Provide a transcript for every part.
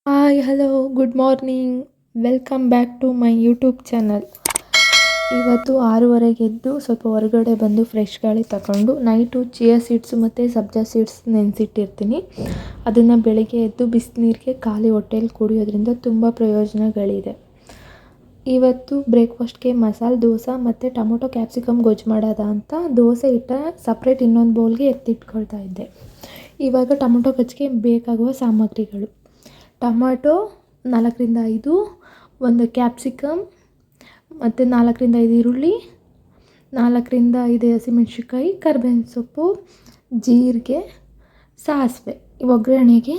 Hi hello good morning welcome back to my YouTube channel. ಇವತ್ತು 6:30ಗೆ ಎದ್ದು ಸ್ವಲ್ಪ ಹೊರಗಡೆ ಬಂದು ಫ್ರೆಶ್ ಗಾಳಿ ತಗೊಂಡು ನೈಟು ಚಿಯಾ ಸೀಡ್ಸು ಮತ್ತು ಸಬ್ಜಾ ಸೀಡ್ಸ್ ನೆನೆಸಿಟ್ಟಿರ್ತೀನಿ. ಅದನ್ನು ಬೆಳಗ್ಗೆ ಎದ್ದು ಬಿಸಿನೀರಿಗೆ ಖಾಲಿ ಹೊಟ್ಟೆಯಲ್ಲಿ ಕುಡಿಯೋದ್ರಿಂದ ತುಂಬ ಪ್ರಯೋಜನಗಳಿದೆ. ಇವತ್ತು ಬ್ರೇಕ್ಫಾಸ್ಟ್ಗೆ ಮಸಾಲೆ ದೋಸೆ ಮತ್ತು ಟೊಮೊಟೊ ಕ್ಯಾಪ್ಸಿಕಮ್ ಗೊಜ್ಜು ಮಾಡೋದ ಅಂತ ದೋಸೆ ಹಿಟ್ಟ ಸಪ್ರೇಟ್ ಇನ್ನೊಂದು ಬೌಲ್ಗೆ ಎತ್ತಿಟ್ಕೊಳ್ತಾ ಇದ್ದೆ. ಇವಾಗ ಟೊಮೊಟೊ ಗೊಜ್ಜಿಗೆ ಬೇಕಾಗುವ ಸಾಮಗ್ರಿಗಳು: ಟೊಮಾಟೊ 4-5, ಒಂದು ಕ್ಯಾಪ್ಸಿಕಮ್ ಮತ್ತು 4-5 ಈರುಳ್ಳಿ, 4-5 ಹಸಿಮೆಣ್ಸಿನ್ಕಾಯಿ, ಕರಿಬೇವಿನ ಸೊಪ್ಪು, ಜೀರಿಗೆ, ಸಾಸಿವೆ. ಒಗ್ಗರಣೆಗೆ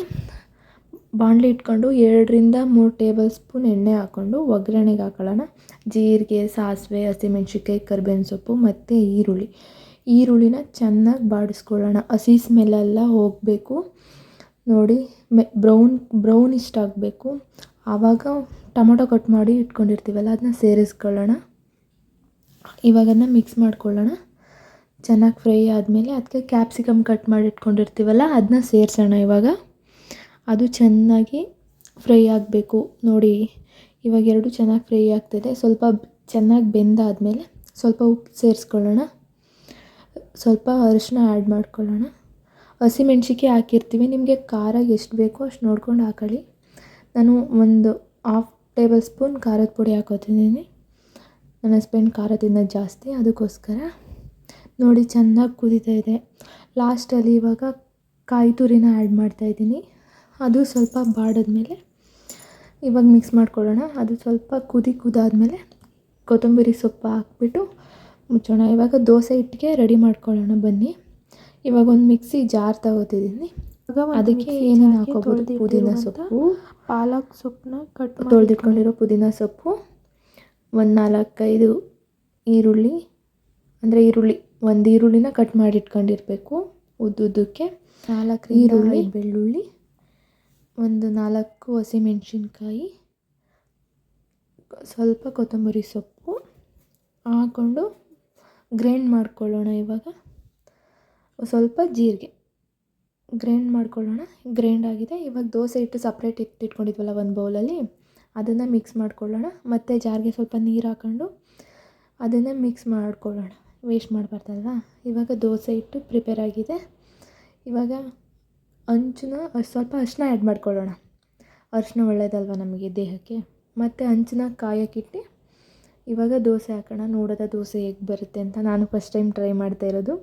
ಬಾಣಲಿ ಇಟ್ಕೊಂಡು 2-3 ಟೇಬಲ್ ಸ್ಪೂನ್ ಎಣ್ಣೆ ಹಾಕ್ಕೊಂಡು ಒಗ್ಗರಣೆಗೆ ಹಾಕೊಳ್ಳೋಣ. ಜೀರಿಗೆ, ಸಾಸಿವೆ, ಹಸಿಮೆಣ್ಸಿನ್ಕಾಯಿ, ಕರಿಬೇವಿನ ಸೊಪ್ಪು ಮತ್ತು ಈರುಳ್ಳಿನ ಚೆನ್ನಾಗಿ ಬಾಡಿಸ್ಕೊಳ್ಳೋಣ. ಹಸಿ ಸ್ಮೆಲ್ಲೆಲ್ಲ ಹೋಗಬೇಕು. ನೋಡಿ, ಬ್ರೌನ್ ಇಷ್ಟ ಆಗಬೇಕು. ಆವಾಗ ಟೊಮೊಟೊ ಕಟ್ ಮಾಡಿ ಇಟ್ಕೊಂಡಿರ್ತೀವಲ್ಲ ಅದನ್ನ ಸೇರಿಸ್ಕೊಳ್ಳೋಣ. ಇವಾಗ ಅದನ್ನ ಮಿಕ್ಸ್ ಮಾಡ್ಕೊಳ್ಳೋಣ. ಚೆನ್ನಾಗಿ ಫ್ರೈ ಆದಮೇಲೆ ಅದಕ್ಕೆ ಕ್ಯಾಪ್ಸಿಕಮ್ ಕಟ್ ಮಾಡಿ ಇಟ್ಕೊಂಡಿರ್ತೀವಲ್ಲ ಅದನ್ನ ಸೇರಿಸೋಣ. ಇವಾಗ ಅದು ಚೆನ್ನಾಗಿ ಫ್ರೈ ಆಗಬೇಕು. ನೋಡಿ, ಇವಾಗ ಎರಡು ಚೆನ್ನಾಗಿ ಫ್ರೈ ಆಗ್ತಿದೆ. ಸ್ವಲ್ಪ ಚೆನ್ನಾಗಿ ಬೆಂದಾದಮೇಲೆ ಸ್ವಲ್ಪ ಉಪ್ಪು ಸೇರಿಸ್ಕೊಳ್ಳೋಣ. ಸ್ವಲ್ಪ ಅರಿಶಿನ ಆ್ಯಡ್ ಮಾಡ್ಕೊಳ್ಳೋಣ. ಹಸಿಮೆಣ್ಸಿನ್ಕಾಯಿ ಹಾಕಿರ್ತೀವಿ, ನಿಮಗೆ ಖಾರ ಎಷ್ಟು ಬೇಕೋ ಅಷ್ಟು ನೋಡ್ಕೊಂಡು ಹಾಕೊಳ್ಳಿ. ನಾನು ಒಂದು 1/2 ಟೇಬಲ್ ಸ್ಪೂನ್ ಖಾರದ ಪುಡಿ ಹಾಕೋತಿದ್ದೀನಿ. ನನ್ನ ಹಸ್ಬೆಂಡ್ ಖಾರ ತಿನ್ನೋದು ಜಾಸ್ತಿ, ಅದಕ್ಕೋಸ್ಕರ. ನೋಡಿ, ಚೆನ್ನಾಗಿ ಕುದೀತಾ ಇದೆ. ಲಾಸ್ಟಲ್ಲಿ ಇವಾಗ ಕಾಯಿ ತುರಿನ ಆ್ಯಡ್ ಮಾಡ್ತಾಯಿದ್ದೀನಿ. ಅದು ಸ್ವಲ್ಪ ಬಾಡಿದ್ಮೇಲೆ ಇವಾಗ ಮಿಕ್ಸ್ ಮಾಡ್ಕೊಳ್ಳೋಣ. ಅದು ಸ್ವಲ್ಪ ಕುದಾದ್ಮೇಲೆ ಕೊತ್ತಂಬರಿ ಸೊಪ್ಪು ಹಾಕ್ಬಿಟ್ಟು ಮುಚ್ಚೋಣ. ಇವಾಗ ದೋಸೆ ಹಿಟ್ಟಿಗೆ ರೆಡಿ ಮಾಡ್ಕೊಳ್ಳೋಣ ಬನ್ನಿ. ಇವಾಗ ಒಂದು ಮಿಕ್ಸಿ ಜಾರ್ ತಗೋತಿದ್ದೀನಿ. ಅದಕ್ಕೆ ಏನೇನು ಹಾಕೋಬೋದು: ಪುದೀನ ಸೊಪ್ಪು, ಪಾಲಕ್ ಸೊಪ್ಪನ್ನ ತೊಳೆದಿಟ್ಕೊಂಡಿರೋ ಪುದೀನ ಸೊಪ್ಪು, ಒಂದು 4-5 ಈರುಳ್ಳಿ, ಒಂದು ಈರುಳ್ಳಿನ ಕಟ್ ಮಾಡಿ ಇಟ್ಕೊಂಡಿರಬೇಕು ಉದ್ದುದ್ದಕ್ಕೆ, 4 ಈರುಳ್ಳಿ, ಬೆಳ್ಳುಳ್ಳಿ, ಒಂದು 4 ಹಸಿಮೆಣ್ಸಿನ್ಕಾಯಿ, ಸ್ವಲ್ಪ ಕೊತ್ತಂಬರಿ ಸೊಪ್ಪು ಹಾಕ್ಕೊಂಡು ಗ್ರೈಂಡ್ ಮಾಡ್ಕೊಳ್ಳೋಣ. ಇವಾಗ ಸ್ವಲ್ಪ ಜೀರಿಗೆ ಗ್ರೈಂಡ್ ಮಾಡ್ಕೊಳ್ಳೋಣ. ಗ್ರೈಂಡ್ ಆಗಿದೆ. ಇವಾಗ ದೋಸೆ ಹಿಟ್ಟು ಸಪ್ರೇಟ್ ಇಟ್ಕೊಂಡಿದ್ವಲ್ಲ ಒಂದು ಬೌಲಲ್ಲಿ, ಅದನ್ನು ಮಿಕ್ಸ್ ಮಾಡ್ಕೊಳ್ಳೋಣ. ಮತ್ತು ಜಾರಿಗೆ ಸ್ವಲ್ಪ ನೀರು ಹಾಕ್ಕೊಂಡು ಅದನ್ನು ಮಿಕ್ಸ್ ಮಾಡ್ಕೊಳ್ಳೋಣ. ವೇಸ್ಟ್ ಮಾಡಬಾರ್ದಲ್ವ. ಇವಾಗ ದೋಸೆ ಹಿಟ್ಟು ಪ್ರಿಪೇರ್ ಆಗಿದೆ. ಇವಾಗ ಸ್ವಲ್ಪ ಅರಿಶಿನ ಆ್ಯಡ್ ಮಾಡ್ಕೊಳ್ಳೋಣ. ಅರಿಶಿನ ಒಳ್ಳೆಯದಲ್ವ ನಮಗೆ ದೇಹಕ್ಕೆ. ಮತ್ತು ಹಂಚನ್ನ ಕಾಯೋಕ್ಕಿಟ್ಟು ಇವಾಗ ದೋಸೆ ಹಾಕೋಣ. ನೋಡೋದ ದೋಸೆ ಹೇಗೆ ಬರುತ್ತೆ ಅಂತ. ನಾನು ಫಸ್ಟ್ ಟೈಮ್ ಟ್ರೈ ಮಾಡ್ತಾ ಇರೋದು.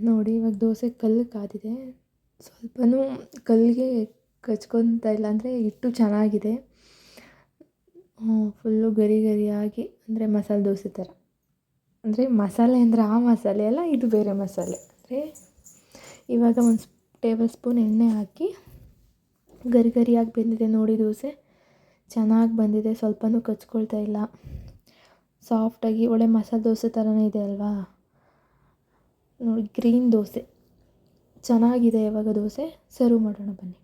ನೋಡಿ, ಇವಾಗ ದೋಸೆ ಕಲ್ಲು ಕಾದಿದೆ. ಸ್ವಲ್ಪನೂ ಕಲ್ಲಿಗೆ ಕಚ್ಕೊತಾ ಇಲ್ಲ, ಅಂದರೆ ಹಿಟ್ಟು ಚೆನ್ನಾಗಿದೆ. ಫುಲ್ಲು ಗರಿ ಗರಿಯಾಗಿ, ಅಂದರೆ ಮಸಾಲೆ ದೋಸೆ ಥರ. ಅಂದರೆ ಮಸಾಲೆ ಅಂದರೆ ಆ ಮಸಾಲೆ ಅಲ್ಲ, ಇದು ಬೇರೆ ಮಸಾಲೆ. ಅಂದರೆ ಇವಾಗ ಒಂದು ಟೇಬಲ್ ಸ್ಪೂನ್ ಎಣ್ಣೆ ಹಾಕಿ ಗರಿ ಗರಿಯಾಗಿ ಬೆಂದಿದೆ. ನೋಡಿ, ದೋಸೆ ಚೆನ್ನಾಗಿ ಬಂದಿದೆ. ಸ್ವಲ್ಪನೂ ಕಚ್ಕೊಳ್ತಾ ಇಲ್ಲ. ಸಾಫ್ಟಾಗಿ ಒಳ್ಳೆ ಮಸಾಲೆ ದೋಸೆ ಥರನೇ ಇದೆ ಅಲ್ವಾ. ನೋಡಿ, ಗ್ರೀನ್ ದೋಸೆ ಚೆನ್ನಾಗಿದೆ. ಇವಾಗ ದೋಸೆ ಸರ್ವ್ ಮಾಡೋಣ ಬನ್ನಿ.